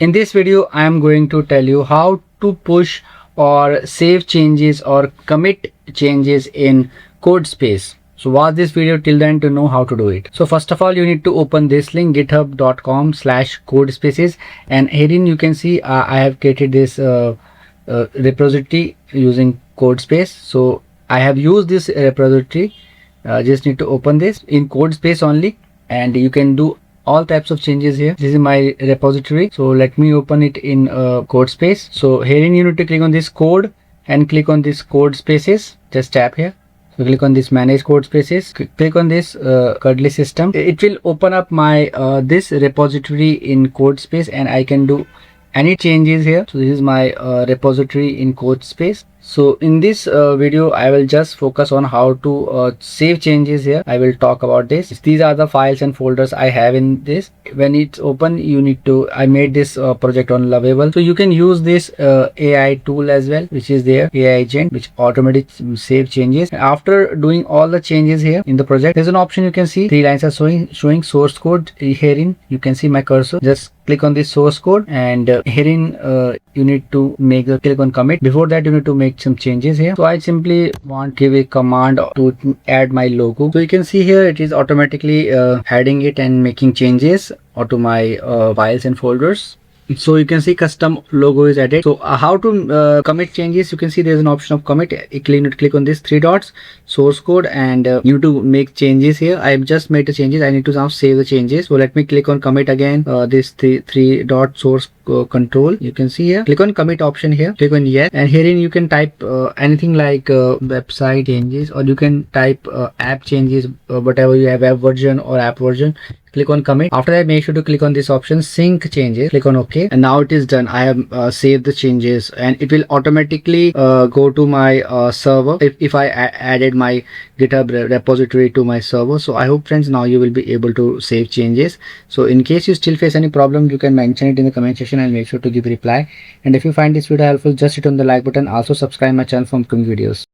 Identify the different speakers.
Speaker 1: In this video, I am going to tell you how to push or save changes or commit changes in Codespace. So watch this video till then to know how to do it. So first of all, you need to open this link github.com/codespaces, and herein you can see I have created this repository using Codespace. So I have used this repository. Just need to open this in Codespace only, and you can do all types of changes here. This is my repository, so let me open it in Codespace. So herein you need to click on this code and click on this Codespaces. Just tap here. So click on this manage Codespaces. Click on this curly system. It will open up my this repository in Codespace, and I can do any changes here. So this is my repository in Codespace. So in this video, I will just focus on how to save changes here. I will talk about this. These are the files and folders I have in this. When it's open, you need to, I made this project on Lovable. So you can use this AI tool as well, which is there, AI agent, which automatically save changes. After doing all the changes here in the project, there's an option you can see. 3 lines are showing source code. Herein you can see my cursor. Just click on this source code, and herein you need to click on commit. Before that, you need to make some changes here. So I simply want to give a command to add my logo. So you can see here it is automatically adding it and making changes to my files and folders. So you can see custom logo is added. So how to commit changes? You can see there's an option of commit. You need to click on this 3 dots, source code, and you need to make changes here. I've just made the changes. I need to now save the changes. So let me click on commit again. This three dot source control. You can see here. Click on commit option here. Click on yes, and herein you can type anything like website changes, or you can type app changes, whatever you have, web version or app version. Click on commit. After that, make sure to click on this option sync changes. Click on OK, and now it is done. I have saved the changes, and it will automatically go to my server if I added my GitHub repository to my server. So I hope, friends, now you will be able to save changes. So in case you still face any problem, you can mention it in the comment section and make sure to give reply. And if you find this video helpful, just hit on the like button. Also subscribe my channel for upcoming videos.